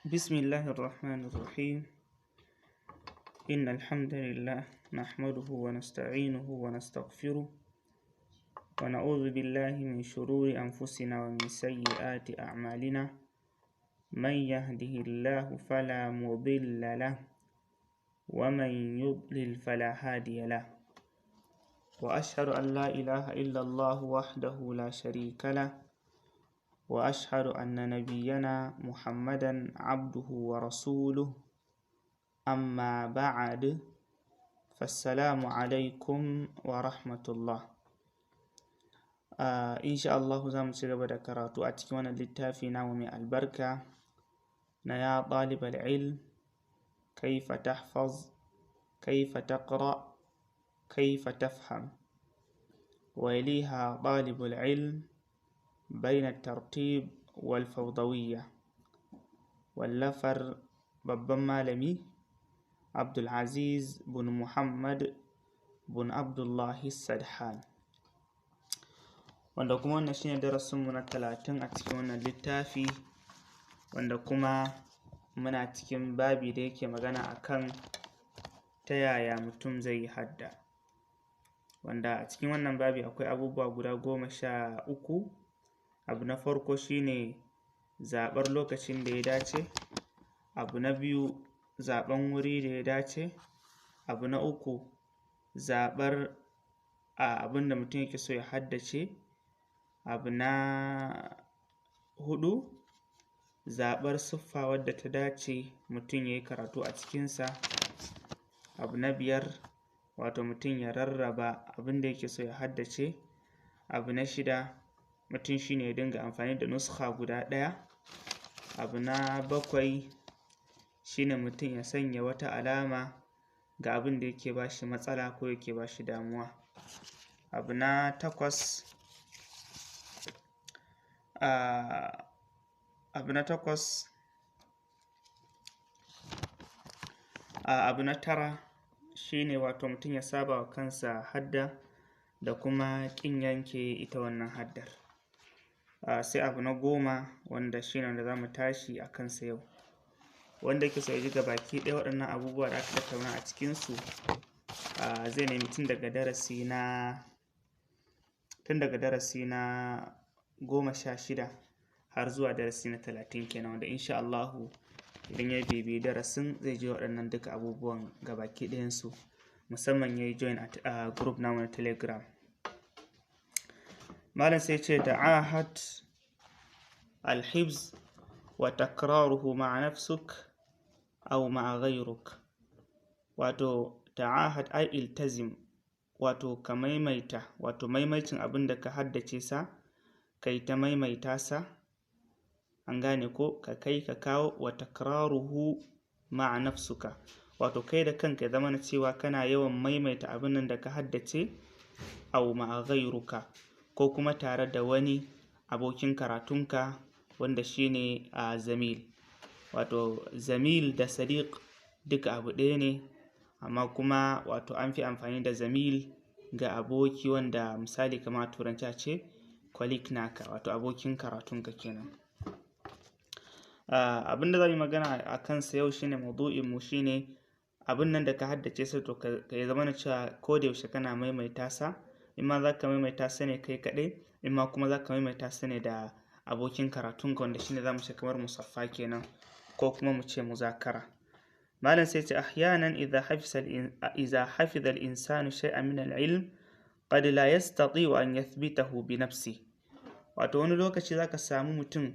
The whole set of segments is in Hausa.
بسم الله الرحمن الرحيم. إن الحمد لله نحمده ونستعينه ونستغفره ونعوذ بالله من شرور أنفسنا ومن سيئات أعمالنا. من يهده الله فلا مضل له ومن يضلل فلا هادي له، وأشهد أن لا إله إلا الله وحده لا شريك له، وأشهد أن نبينا محمدا عبده ورسوله. أما بعد، فالسلام عليكم ورحمة الله. إن شاء الله زام سيغبا دكاراتو أتكوانا للتافينا ومي البركة نيا طالب العلم، كيف تحفظ، كيف تقرأ، كيف تفهم. ويليها طالب العلم بين الترتيب والفوضوية، واللفر babban malami Abdulaziz bin Muhammad bin Abdullahi Sadhan, wanda kuma wannan shine darasinmu na 30 a cikin wannan littafi, wanda kuma muna cikin babi da yake magana akan ta yaya mutum zai yi hadda, wanda a cikin wannan babi akwai abubuwa guda 13. Abu na farko shine zaɓar lokacin da ya dace. Abu na biyu, zaɓen wuri da ya dace. Abu na uku, zaɓar abin da mutum yake so ya haddace. Abu na hudu, zaɓar siffa wadda ta dace mutum ya yi karatu a cikinsa. Abu na biyar, wato mutum ya rarraba abin da yake so ya haddace. Abu na shida, mutum shine ya dinga amfani da nuskha guda ɗaya. Abu na bakwai shine mutum ya sanya wata alama ga abin da yake ba shi matsala ko yake ba shi damuwa. Abu na takwas, abu na tara shine wato mutum ya saba wa kansa hadda da kuma ƙin yanke ita wannan haddar. Sai abu na 10, wanda shine wanda za mu tashi a kansa yau, wanda yake so ya ji gabaki ɗaya waɗannan abubuwa da aka tattauna a cikinsu, zai nemi tun daga darasi na 16 har zuwa darasi na 30 kenan, wanda insha Allahu idan ya bibi darasin zai ji waɗannan duka abubuwan gabaki ɗayansu, musamman ya yi join a group namu na Telegram. malam sai ce ta'ahad al-hifz wa takraruhu ma'a nafsuk aw ma'a ghayruk. Wato ta'ahad ay iltazim, wato ka maimaita, wato maimaicin abin da ka haddace sa kai ta maimaita sa, an gane ko, ka kai ka kawo. wa takraruhu ma'a nafsuka, wato kai da kanka ya zama na cewa kana yawan maimaita abin nan da ka haddace. aw ma'a ghayruka, ko kuma tare da wani abokin karatunka wanda shine zamil. Wato zamil da sadiq duka abu ɗaya ne, amma kuma wato an fi amfani da zamil ga aboki wanda misali kamar turanci a ce colleague naka, wato abokin karatunka kenan. Abinda za mu yi magana a kansa yau shine maudu'in mu shine abin nan da ka haddace sa, to ka zama na cewa ko da yaushe kana maimaita sa. In ma za ka maimaita sa ne kai kaɗai, in ma kuma za ka maimaita sa ne da abokin karatunka, wanda shine za mu ce kamar musaffa kenan, ko kuma mu ce muzakara. malam sai ce ahyanan idha hafiza al-insanu shay'an min al-ilm qad la yastati'u an yathbitahu bi nafsi. Wato wani lokaci zaka samu mutum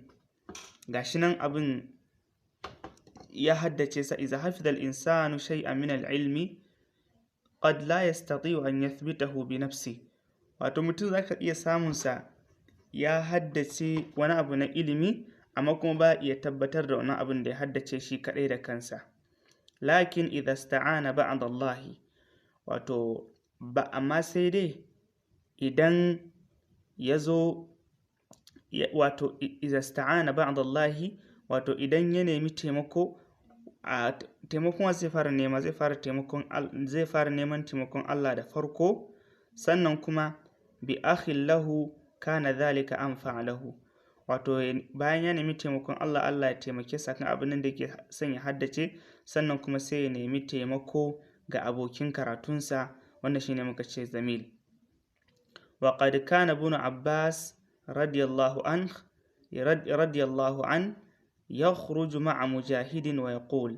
gashi nan abin ya haddace sa. idha hafiza al-insanu shay'an min al-ilmi qad la yastati'u an yathbitahu bi nafsi. Wato mutum zaka iya samun sa ya haddace wani abu na ilimi, amma kuma ba iya tabbatar da wannan abin da ya haddace shi kadai da kansa. Lakin idha ista'ana ba'd Allah, wato ba amma sai dai idan yazo, wato idha ista'ana ba'd Allah, wato idan ya nemi taimako, taimakon zai fara neman taimakon Allah da farko, sannan kuma bi akhin lahu kana dhalika anfa lahu, wato bayan ya nemi taimakon Allah, Allah ya taimake sa kan abin da yake son ya haddace, sannan kuma sai ya nemi taimako ga abokin karatunsa, wanda shine muka ce zamil. wa qad kana ibn Abbas radiyallahu an yakhruju ma'a mujahidin wa yaqul,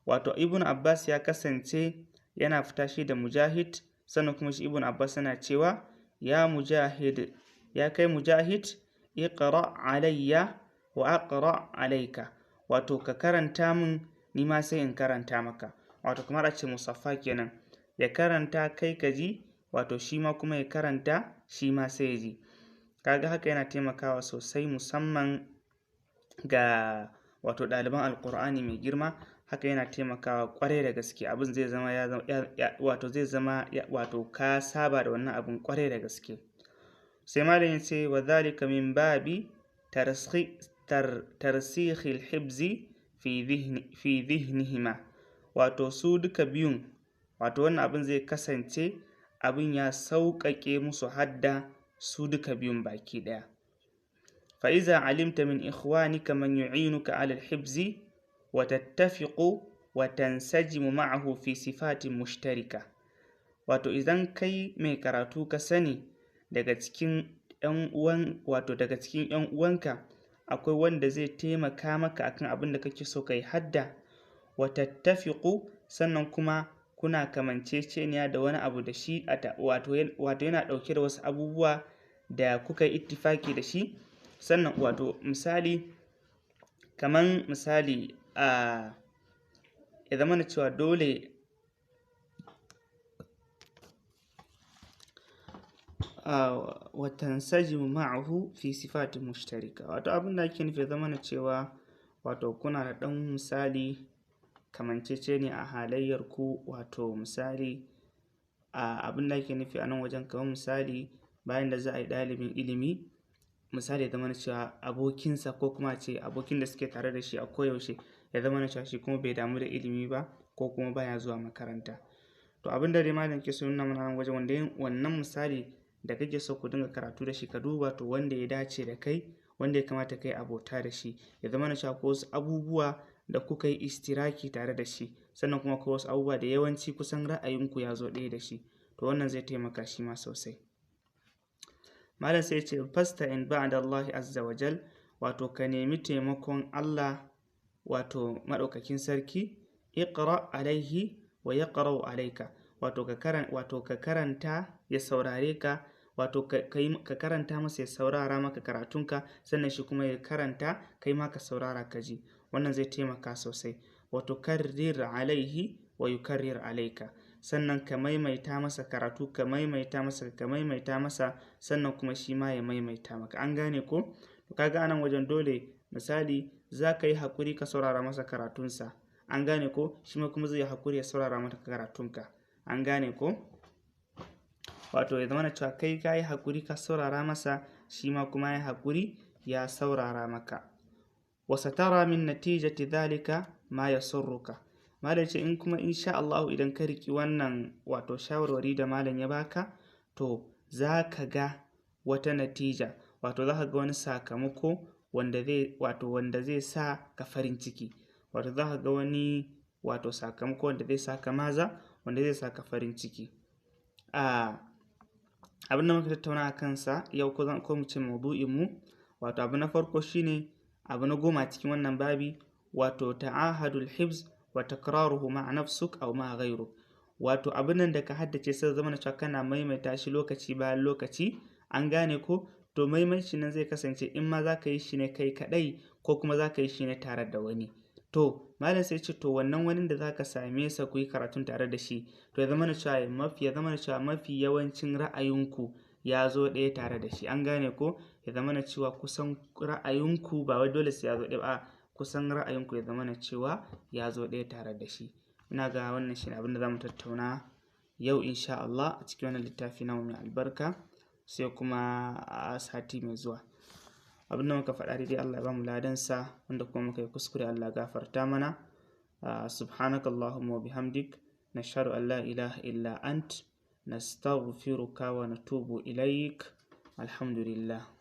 wato ibn Abbas ya kasance yana fita shi da Mujahid, sannan kuma shi ibn Abbas yana cewa ya Mujahid, ya kai Mujahid, iqra alayya wa aqra alayka, wato ka karanta min ni ma sai in karanta maka. Wato kamar a ce musaffa kenan, ya karanta kai ka ji, wato shi ma kuma ya karanta shi ma sai ya ji. Kaga haka yana taimakawa sosai, musamman ga wato ɗaliban alkur'ani mai girma. Haka yana taimakawa kwarai da gaske, abin zai zama wato ka saba da wannan abin kwarai da gaske. sai malam ya ce wa dhalika min babi tarsikh al-hibzi fi dhihnihima, wato su duka biyun, wato wannan abin zai kasance abin ya sauƙaƙe musu hadda su duka biyun baki ɗaya. fa iza alimta min ikhwanika man yu'inuka ala al-hibzi wa tattafiqu wa tansajimu ma'ahu fi sifatin mushtarika, wato idan kai mai karatu ka sani daga cikin ‘yan uwanka akwai wanda zai taimaka maka akan abin da kake so kai hadda, wa tattafiqu, sannan kuma kuna kamanceceniya da wani abu da shi, wato yana ɗauke da wasu abubuwa da kuka yi ittifaki da shi. Sannan wato misali ya zama da cewa dole watansajimu ma'ahu fi sifatin mushtarika, wato abin da ake nufi zama na cewa wato kuna da ɗan misali kamanceceniya a halayyar ku. Wato misali abin da ake nufi a nan wajen, kamar misali bayan da za a yi ɗalibin ilimi, misali ya zama na cewa abokinsa ko kuma ce abokin da suke tare da shi a koyaushe ya zama na cewa shi kuma bai damu da ilimi ba ko kuma baya zuwa makaranta. To abin da dai malam ke so nuna mana wajen, wanda wannan misali da kake so ku dinga karatu da shi, ka duba to wanda ya dace da kai, wanda ya kamata kai abota da shi, ya zama na cewa ko wasu abubuwa da kuka yi istiraki tare da shi, sannan kuma ko wasu abubuwa da yawanci kusan ra'ayinku ya zo ɗaya da shi, to wannan zai taimaka shi ma sosai. malam sai ce fasta'in ba'da Allah azza wa jal, wato ka nemi taimakon Allah wato madaukakin sarki, iqra alaihi wa yaqra'u alayka, wato ka karanta ya saurare ka, wato ka karanta masa ya saurara maka karatunka, sannan shi kuma ya karanta kai ma ka saurara ka ji. Wannan zai taimaka sosai. wato karrir alaihi wa yukarrir alayka, sannan ka maimaita masa karatu, ka maimaita masa, sannan kuma shi ma ya maimaita maka. An gane ko? To kaga anan wajen dole misali za ka yi haƙuri ka saurara masa karatunsa, an gane ko? Shi ma kuma zai yi haƙuri ya saurara maka karatunka, an gane ko? Wato ya zama na cewa kai ka yi haƙuri ka saurara masa, shi ma kuma ya haƙuri ya saurara maka. wasatara min natijati dhalika ma yasurruka, malam ce in kuma insha Allah idan ka riki wannan wato shawarwari da malam ya baka, to za ka ga wata natija, wato za ka ga wani sakamako wanda zai sa ka farin ciki, wato za ka ga wani wato sakamako wanda zai sa ka wanda zai sa ka farin ciki. Abin da muka tattauna a kansa yau, ko mu ce maudu'in mu, wato abu na farko shine abu na 10 cikin wannan babi, wato ta'ahadul hifz wa takraruhu ma'a nafsuk aw ma'a ghayruk, wato abin nan da ka haddace sai zama na cewa kana maimaita shi lokaci bayan lokaci, an gane ko? To maimaici nan zai kasance in ma za ka yi shi ne kai kadai ko kuma za ka yi shi ne tare da wani. To malam sai ce to wannan wani da za ka same sa ku yi karatun tare da shi, to ya zama na cewa mafi yawancin ra'ayinku ya zo ɗaya tare da shi, an gane ko? Ya zama na cewa kusan ra'ayinku ba wai dole sai ya zo ɗaya ba, kusan ra'ayinku ya zama na cewa ya zo ɗaya tare da shi. Ina ga wannan shi ne abin da za mu tattauna yau insha Allah a cikin wannan littafi namu mai albarka, sai kuma a sati mai zuwa. Abin da muka faɗa daidai Allah ya ba mu ladansa, wanda kuma muka yi kuskure Allah gafarta mana. subhanakallahumma wa bihamdik, nashhadu an la ilaha illa ant, nastaghfiruka wa natubu ilaik. Alhamdulillah.